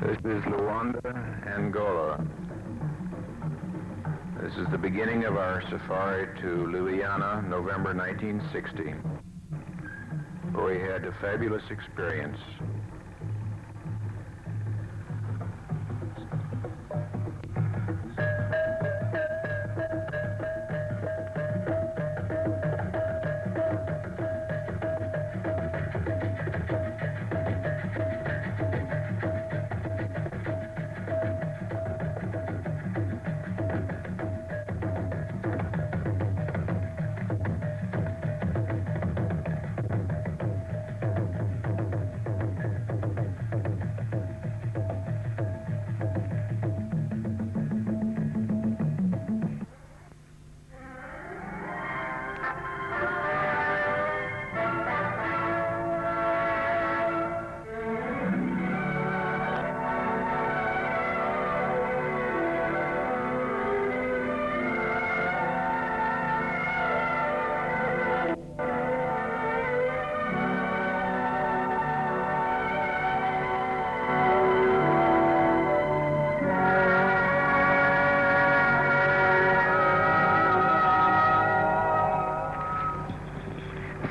This is Luiana, Angola. This is the beginning of our safari to Luiana, November 1960, where we had a fabulous experience.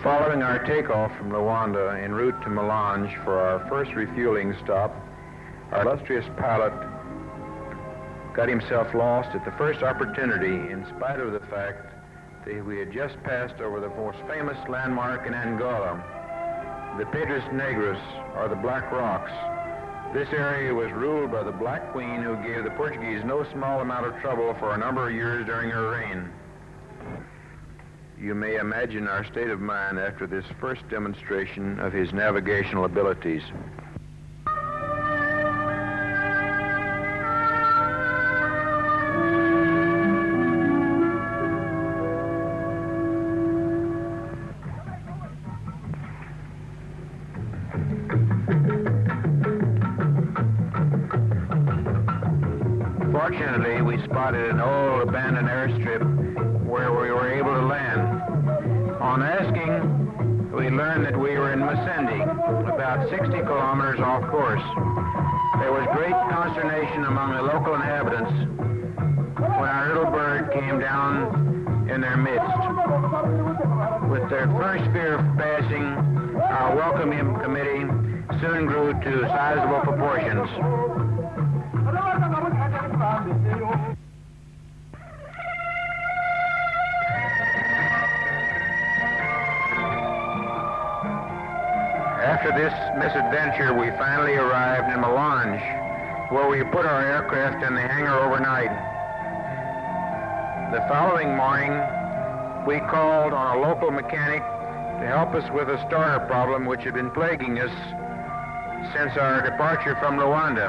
Following our takeoff from Luanda en route to Melange for our first refueling stop, our illustrious pilot got himself lost at the first opportunity in spite of the fact that we had just passed over the most famous landmark in Angola, the Pedras Negras, or the Black Rocks. This area was ruled by the Black Queen, who gave the Portuguese no small amount of trouble for a number of years during her reign. You may imagine our state of mind after this first demonstration of his navigational abilities. Fortunately, we spotted an old abandoned airstrip where we were able to land. On asking, we learned that we were in Massendi, about 60 kilometers off course. There was great consternation among the local inhabitants when our little bird came down in their midst. With their first fear of passing, our welcoming committee soon grew to sizable proportions. After this misadventure, we finally arrived in Melange, where we put our aircraft in the hangar overnight. The following morning, we called on a local mechanic to help us with a starter problem which had been plaguing us since our departure from Luanda.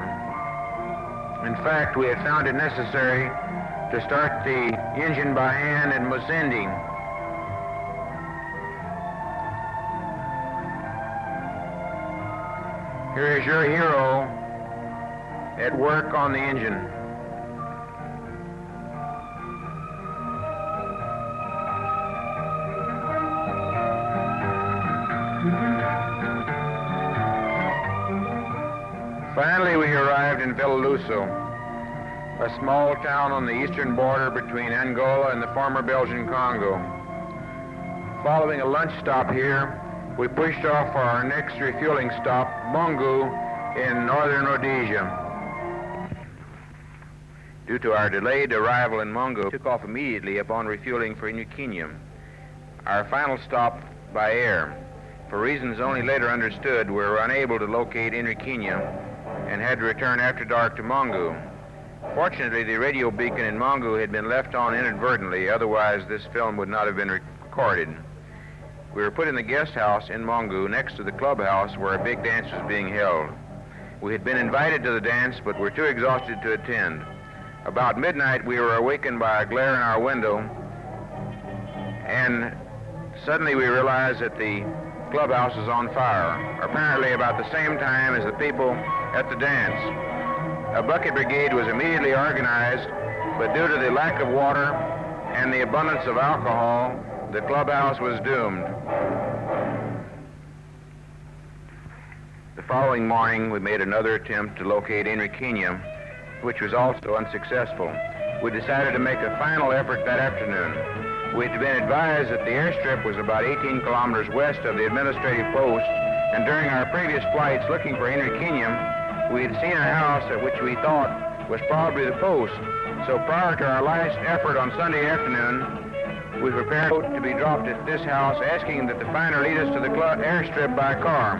In fact, we had found it necessary to start the engine by hand in Massendi. Here is your hero at work on the engine. Finally, we arrived in Villaluso, a small town on the eastern border between Angola and the former Belgian Congo. Following a lunch stop here, we pushed off for our next refueling stop, Mungu, in northern Rhodesia. Due to our delayed arrival in Mungu, we took off immediately upon refueling for New Kenya, our final stop by air. For reasons only later understood, we were unable to locate Inner Kenya and had to return after dark to Mungu. Fortunately, the radio beacon in Mungu had been left on inadvertently, otherwise this film would not have been recorded. We were put in the guest house in Mungu next to the clubhouse where a big dance was being held. We had been invited to the dance, but were too exhausted to attend. About midnight, we were awakened by a glare in our window, and suddenly we realized that the clubhouse was on fire, apparently about the same time as the people at the dance. A bucket brigade was immediately organized, but due to the lack of water and the abundance of alcohol, the clubhouse was doomed. The following morning, we made another attempt to locate Inner Kenya, which was also unsuccessful. We decided to make a final effort that afternoon. We had been advised that the airstrip was about 18 kilometers west of the administrative post, and during our previous flights looking for Inner Kenya, we had seen a house at which we thought was probably the post. So prior to our last effort on Sunday afternoon, we prepared to be dropped at this house, asking that the finder lead us to the airstrip by car.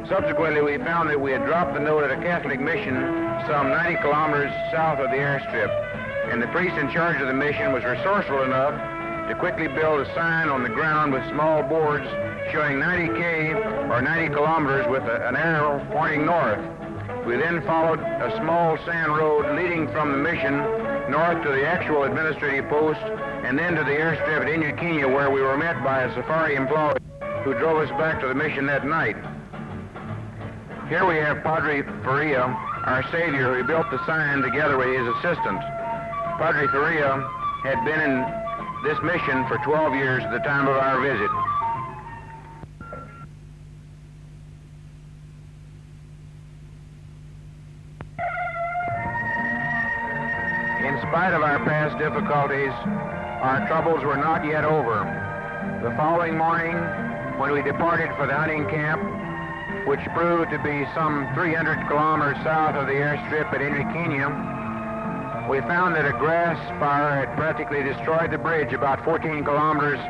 Subsequently, we found that we had dropped the note at a Catholic mission some 90 kilometers south of the airstrip, and the priest in charge of the mission was resourceful enough to quickly build a sign on the ground with small boards showing 90K or 90 kilometers with an arrow pointing north. We then followed a small sand road leading from the mission north to the actual administrative post and then to the airstrip at Inner Kenya, where we were met by a safari employee who drove us back to the mission that night. Here we have Padre Faria, our savior, who built the sign together with his assistant. Padre Faria had been in this mission for 12 years at the time of our visit. In spite of our past difficulties, our troubles were not yet over. The following morning, when we departed for the hunting camp, which proved to be some 300 kilometers south of the airstrip at Inner Kenya, we found that a grass fire had practically destroyed the bridge about 14 kilometers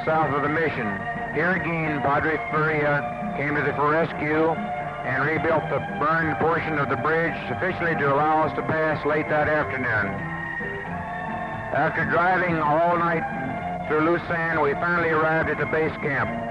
south of the mission. Here again, Padre Faria came to the rescue and rebuilt the burned portion of the bridge sufficiently to allow us to pass late that afternoon. After driving all night through loose sand, we finally arrived at the base camp.